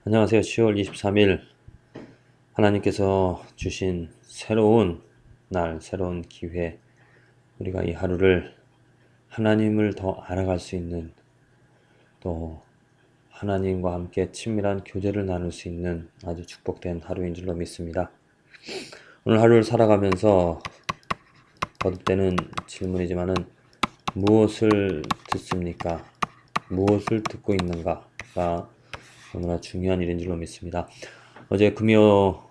안녕하세요. 10월 23일 하나님께서 주신 새로운 날, 새로운 기회, 우리가 이 하루를 하나님을 더 알아갈 수 있는, 또 하나님과 함께 친밀한 교제를 나눌 수 있는 아주 축복된 하루인 줄로 믿습니다. 오늘 하루를 살아가면서 거듭되는 질문이지만은 무엇을 듣습니까? 무엇을 듣고 있는가가 너무나 중요한 일인 줄로 믿습니다. 어제 금요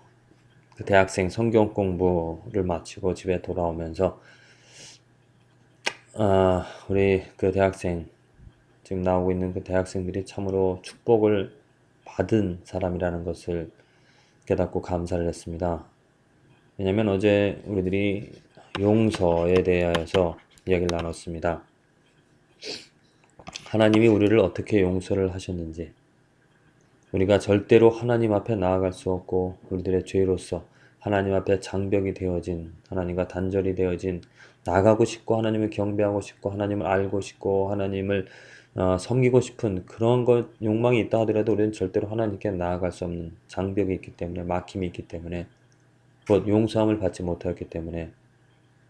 그 대학생 성경 공부를 마치고 집에 돌아오면서 우리 그 대학생, 지금 나오고 있는 그 대학생들이 참으로 축복을 받은 사람이라는 것을 깨닫고 감사를 했습니다. 왜냐하면 어제 우리들이 용서에 대하여서 이야기를 나눴습니다. 하나님이 우리를 어떻게 용서를 하셨는지, 우리가 절대로 하나님 앞에 나아갈 수 없고 우리들의 죄로서 하나님 앞에 장벽이 되어진, 하나님과 단절이 되어진, 나가고 싶고 하나님을 경배하고 싶고 하나님을 알고 싶고 하나님을 섬기고 싶은 그런 것 욕망이 있다 하더라도 우리는 절대로 하나님께 나아갈 수 없는 장벽이 있기 때문에, 막힘이 있기 때문에, 곧 용서함을 받지 못하였기 때문에.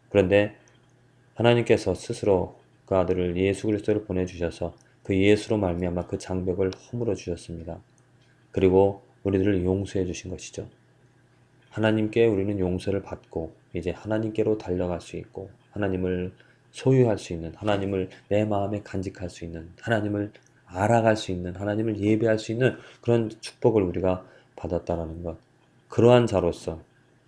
그런데 하나님께서 스스로 그 아들을 예수 그리스도를 보내주셔서 그 예수로 말미암아 그 장벽을 허물어 주셨습니다. 그리고 우리들을 용서해 주신 것이죠. 하나님께 우리는 용서를 받고 이제 하나님께로 달려갈 수 있고 하나님을 소유할 수 있는, 하나님을 내 마음에 간직할 수 있는, 하나님을 알아갈 수 있는, 하나님을 예배할 수 있는 그런 축복을 우리가 받았다라는 것. 그러한 자로서,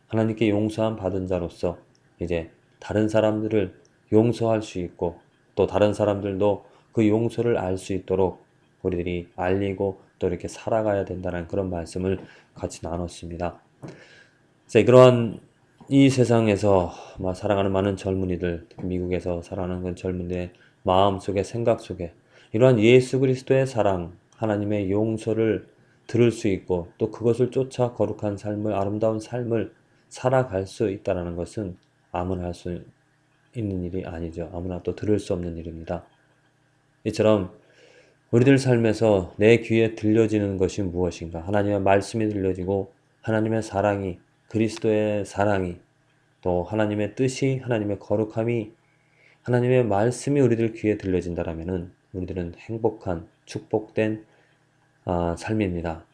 하나님께 용서함 받은 자로서 이제 다른 사람들을 용서할 수 있고 또 다른 사람들도 그 용서를 알 수 있도록 우리들이 알리고 또 이렇게 살아가야 된다는 그런 말씀을 같이 나눴습니다. 그러한 이 세상에서 살아가는 많은 젊은이들, 미국에서 살아가는 그 젊은이의 마음속에, 생각 속에 이러한 예수 그리스도의 사랑, 하나님의 용서를 들을 수 있고 또 그것을 쫓아 거룩한 삶을, 아름다운 삶을 살아갈 수 있다는 것은 아무나 할 수 있는 일이 아니죠. 아무나 또 들을 수 없는 일입니다. 이처럼 우리들 삶에서 내 귀에 들려지는 것이 무엇인가? 하나님의 말씀이 들려지고 하나님의 사랑이, 그리스도의 사랑이, 또 하나님의 뜻이, 하나님의 거룩함이, 하나님의 말씀이 우리들 귀에 들려진다라면은 우리들은 행복한, 축복된 삶입니다.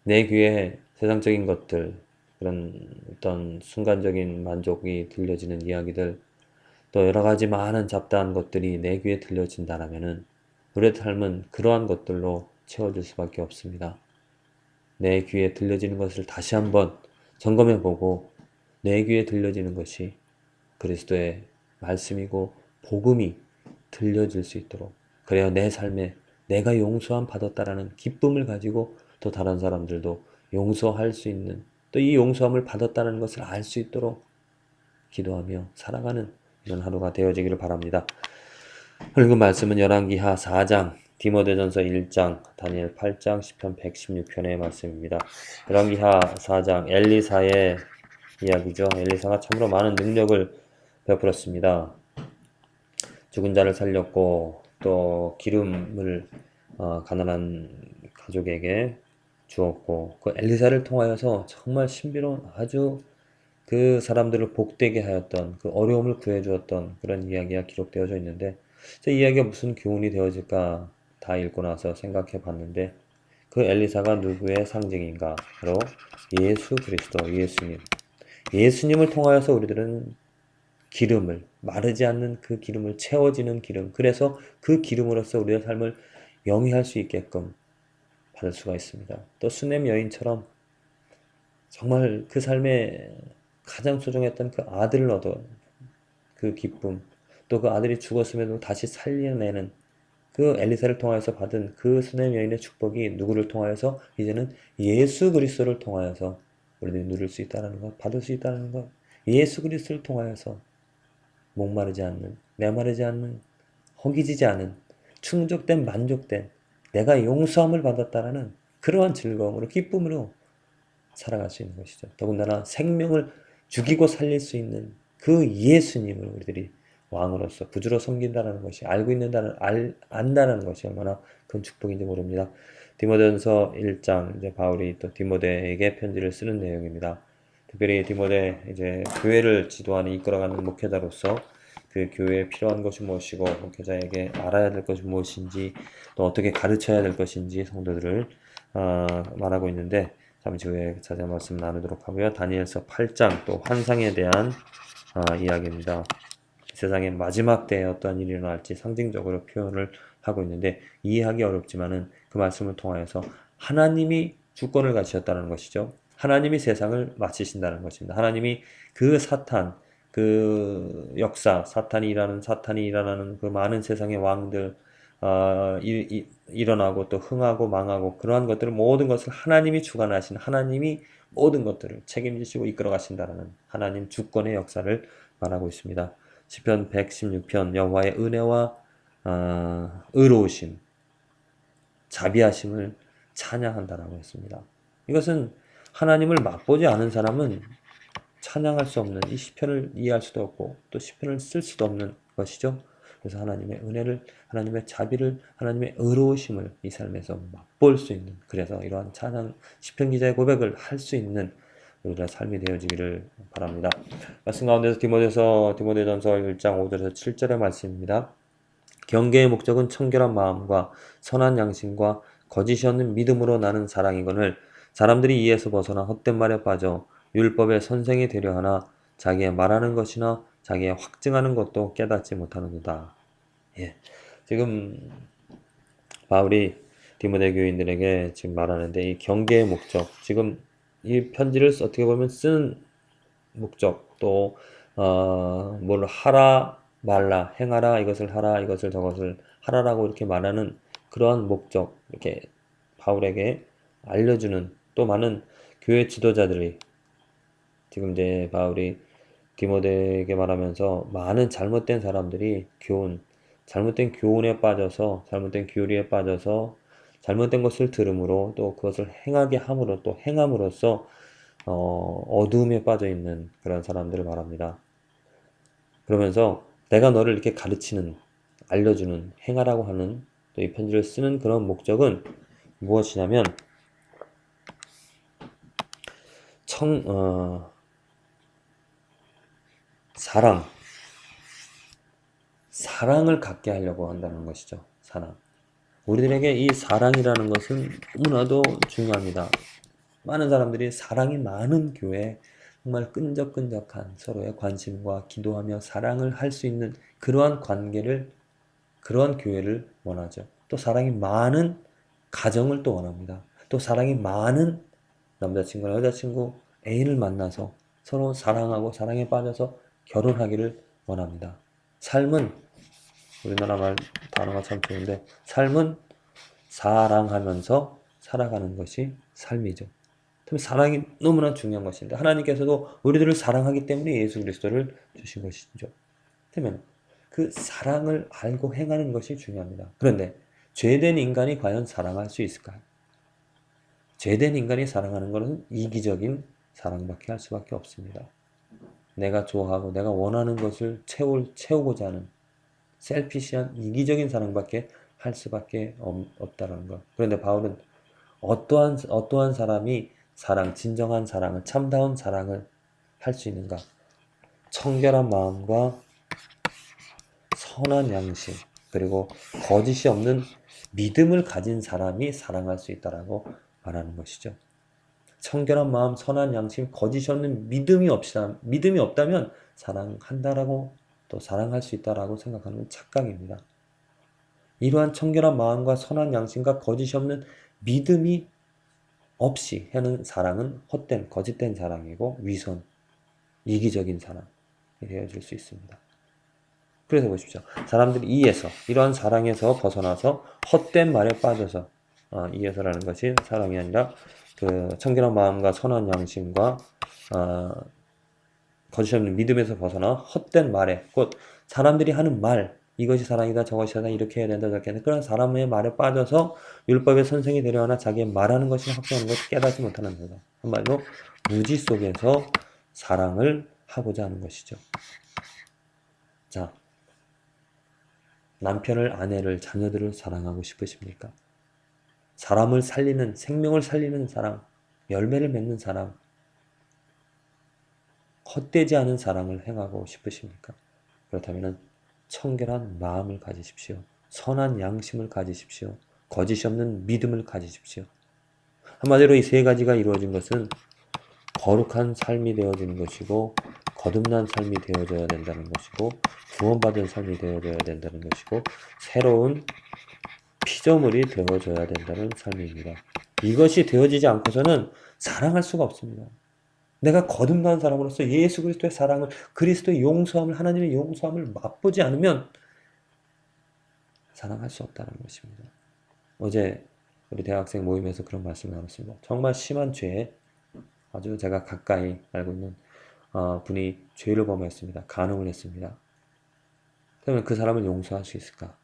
내 귀에 세상적인 것들, 그런 어떤 순간적인 만족이 들려지는 이야기들, 또 여러 가지 많은 잡다한 것들이 내 귀에 들려진다라면은 우리의 삶은 그러한 것들로 채워질 수밖에 없습니다. 내 귀에 들려지는 것을 다시 한번 점검해보고 내 귀에 들려지는 것이 그리스도의 말씀이고 복음이 들려질 수 있도록, 그래야 내 삶에 내가 용서함 받았다라는 기쁨을 가지고 또 다른 사람들도 용서할 수 있는, 또 이 용서함을 받았다는 것을 알 수 있도록 기도하며 살아가는 이런 하루가 되어지기를 바랍니다. 읽은 말씀은 열왕기하 4장, 디모데전서 1장, 다니엘 8장, 시편 116편의 말씀입니다. 열왕기하 4장, 엘리사의 이야기죠. 엘리사가 참으로 많은 능력을 베풀었습니다. 죽은 자를 살렸고 또 기름을 가난한 가족에게 주었고, 그 엘리사를 통하여서 정말 신비로운, 아주 그 사람들을 복되게 하였던, 그 어려움을 구해주었던 그런 이야기가 기록되어져 있는데, 이 이야기가 무슨 교훈이 되어질까 다 읽고 나서 생각해 봤는데, 그 엘리사가 누구의 상징인가? 바로 예수 그리스도, 예수님. 예수님을 통하여서 우리들은 기름을, 마르지 않는 그 기름을, 채워지는 기름, 그래서 그 기름으로써 우리의 삶을 영위할 수 있게끔 받을 수가 있습니다. 또 수냄 여인처럼 정말 그 삶에 가장 소중했던 그 아들을 얻어 그 기쁨, 또 그 아들이 죽었음에도 다시 살려내는 그 엘리사를 통하여서 받은 그 수냄 여인의 축복이 누구를 통하여서 이제는 예수 그리스도를 통하여서 우리들이 누릴 수 있다는 것, 받을 수 있다는 것, 예수 그리스도를 통하여서 목마르지 않는, 메마르지 않는, 허기지지 않은, 충족된, 만족된, 내가 용서함을 받았다라는 그러한 즐거움으로, 기쁨으로 살아갈 수 있는 것이죠. 더군다나 생명을 죽이고 살릴 수 있는 그 예수님을 우리들이 왕으로서 구주로 섬긴다는 것이, 알고 있는다는, 안다는 것이 얼마나 큰 축복인지 모릅니다. 디모데전서 1장 이제 바울이 또 디모데에게 편지를 쓰는 내용입니다. 특별히 디모데 이제 교회를 지도하는 이끌어가는 목회자로서 그 교회에 필요한 것이 무엇이고 목회자에게 알아야 될 것이 무엇인지 또 어떻게 가르쳐야 될 것인지 성도들을 말하고 있는데 잠시 후에 자세한 말씀 나누도록 하고요. 다니엘서 8장 또 환상에 대한 이야기입니다. 세상의 마지막 때에 어떠한 일이 일어날지 상징적으로 표현을 하고 있는데 이해하기 어렵지만은 그 말씀을 통하여서 하나님이 주권을 가지셨다는 것이죠. 하나님이 세상을 마치신다는 것입니다. 하나님이 그 사탄, 그 역사, 사탄이 일어나는 그 많은 세상의 왕들, 일어나고 또 흥하고 망하고 그러한 것들을 모든 것을 하나님이 주관하신 하나님이 모든 것들을 책임지시고 이끌어 가신다는 하나님 주권의 역사를 말하고 있습니다. 시편 116편 여호와의 은혜와 의로우심, 자비하심을 찬양한다라고 했습니다. 이것은 하나님을 맛보지 않은 사람은 찬양할 수 없는 이 시편을 이해할 수도 없고 또 시편을 쓸 수도 없는 것이죠. 그래서 하나님의 은혜를, 하나님의 자비를, 하나님의 의로우심을 이 삶에서 맛볼 수 있는, 그래서 이러한 찬양, 시편 기자의 고백을 할 수 있는 우리들의 삶이 되어지기를 바랍니다. 말씀 가운데서 디모데전서 1장 5절에서 7절의 말씀입니다. 경계의 목적은 청결한 마음과 선한 양심과 거짓이 없는 믿음으로 나는 사랑이거늘 사람들이 이에서 벗어나 헛된 말에 빠져 율법의 선생이 되려 하나 자기의 말하는 것이나 자기의 확증하는 것도 깨닫지 못하는도다. 예. 지금 바울이 디모데 교인들에게 지금 말하는데 이 경계의 목적, 지금 이 편지를 어떻게 보면 쓰는 목적, 또 뭘 하라 말라, 행하라, 이것을 하라, 이것을 저것을 하라라고 이렇게 말하는 그러한 목적, 이렇게 바울에게 알려주는 또 많은 교회 지도자들이 지금 이제 바울이 디모데에게 말하면서 많은 잘못된 사람들이 잘못된 교훈에 빠져서, 잘못된 교리에 빠져서 잘못된 것을 들음으로 또 그것을 행하게 함으로 또 행함으로써 어두움에 빠져 있는 그런 사람들을 말합니다. 그러면서 내가 너를 이렇게 가르치는, 알려주는, 행하라고 하는 또 이 편지를 쓰는 그런 목적은 무엇이냐면 사랑을 갖게 하려고 한다는 것이죠. 사랑. 우리들에게 이 사랑이라는 것은 너무나도 중요합니다. 많은 사람들이 사랑이 많은 교회, 정말 끈적끈적한 서로의 관심과 기도하며 사랑을 할 수 있는 그러한 그러한 교회를 원하죠. 또 사랑이 많은 가정을 또 원합니다. 또 사랑이 많은 남자친구나 여자친구, 애인을 만나서 서로 사랑하고 사랑에 빠져서 결혼하기를 원합니다. 삶은, 우리나라 말 단어가 참 좋은데, 삶은 사랑하면서 살아가는 것이 삶이죠. 사랑이 너무나 중요한 것인데 하나님께서도 우리들을 사랑하기 때문에 예수 그리스도를 주신 것이죠. 그러면 그 사랑을 알고 행하는 것이 중요합니다. 그런데 죄된 인간이 과연 사랑할 수 있을까요? 죄된 인간이 사랑하는 것은 이기적인 사랑밖에 할 수밖에 없습니다. 내가 좋아하고 내가 원하는 것을 채우고자 하는 셀피시한 이기적인 사랑밖에 할 수밖에 없다는 것. 그런데 바울은 어떠한 사람이 진정한 사랑을, 참다운 사랑을 할 수 있는가? 청결한 마음과 선한 양심, 그리고 거짓이 없는 믿음을 가진 사람이 사랑할 수 있다라고 말하는 것이죠. 청결한 마음, 선한 양심, 거짓이 없는 믿음이 없다면 사랑한다라고 또 사랑할 수 있다라고 생각하는 착각입니다. 이러한 청결한 마음과 선한 양심과 거짓이 없는 믿음이 없이 하는 사랑은 헛된, 거짓된 사랑이고 위선, 이기적인 사랑이 되어질 수 있습니다. 그래서 보십시오. 사람들이 이러한 사랑에서 벗어나서 헛된 말에 빠져서, 이에서라는 것이 사랑이 아니라 그 청결한 마음과 선한 양심과 거짓 없는 믿음에서 벗어나 헛된 말에, 곧 사람들이 하는 말, 이것이 사랑이다, 저것이 사랑, 이렇게 해야 된다, 저렇게 해야 된다, 그런 사람의 말에 빠져서 율법의 선생이 되려거나 자기의 말하는 것이 확정하는 것을 깨닫지 못하는 거다. 한마디로 무지 속에서 사랑을 하고자 하는 것이죠. 자, 남편을, 아내를, 자녀들을 사랑하고 싶으십니까? 사람을 살리는, 생명을 살리는 사랑, 열매를 맺는 사랑, 헛되지 않은 사랑을 행하고 싶으십니까? 그렇다면 청결한 마음을 가지십시오. 선한 양심을 가지십시오. 거짓이 없는 믿음을 가지십시오. 한마디로 이 세 가지가 이루어진 것은 거룩한 삶이 되어지는 것이고, 거듭난 삶이 되어져야 된다는 것이고, 구원받은 삶이 되어져야 된다는 것이고, 새로운 피조물이 되어져야 된다는 삶입니다. 이것이 되어지지 않고서는 사랑할 수가 없습니다. 내가 거듭난 사람으로서 예수 그리스도의 사랑을, 그리스도의 용서함을, 하나님의 용서함을 맛보지 않으면 사랑할 수 없다는 것입니다. 어제 우리 대학생 모임에서 그런 말씀을 나눴습니다. 정말 심한 죄에 아주 제가 가까이 알고 있는 분이 죄를 범했습니다. 간음을 했습니다. 그러면 그 사람을 용서할 수 있을까?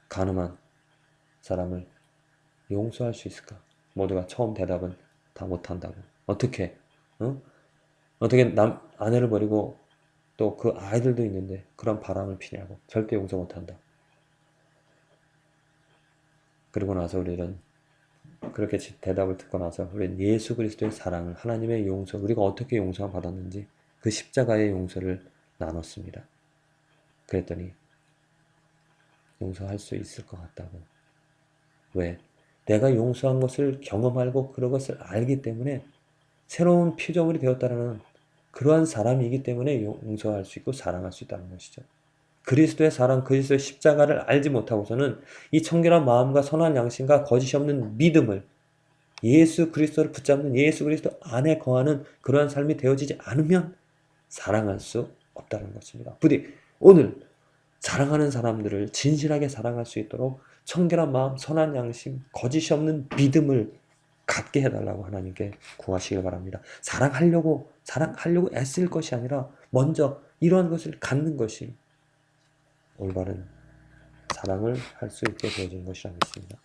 간음한 사람을 용서할 수 있을까? 모두가 처음 대답은 다 못한다고. 어떻게? 어? 어떻게 아내를 버리고 또 그 아이들도 있는데 그런 바람을 피냐고. 절대 용서 못한다. 그러고 나서 우리는 그렇게 대답을 듣고 나서 우리는 예수 그리스도의 사랑을, 하나님의 용서, 우리가 어떻게 용서 받았는지 그 십자가의 용서를 나눴습니다. 그랬더니 용서할 수 있을 것 같다고. 왜? 내가 용서한 것을 경험하고 그런 것을 알기 때문에 새로운 피조물이 되었다는 그러한 사람이기 때문에 용서할 수 있고 사랑할 수 있다는 것이죠. 그리스도의 사랑, 그리스도의 십자가를 알지 못하고서는 이 청결한 마음과 선한 양심과 거짓이 없는 믿음을, 예수 그리스도를 붙잡는, 예수 그리스도 안에 거하는 그러한 삶이 되어지지 않으면 사랑할 수 없다는 것입니다. 부디 오늘 사랑하는 사람들을 진실하게 사랑할 수 있도록 청결한 마음, 선한 양심, 거짓이 없는 믿음을 갖게 해달라고 하나님께 구하시길 바랍니다. 사랑하려고 애쓸 것이 아니라 먼저 이러한 것을 갖는 것이 올바른 사랑을 할 수 있게 되어지는 것이라 믿습니다.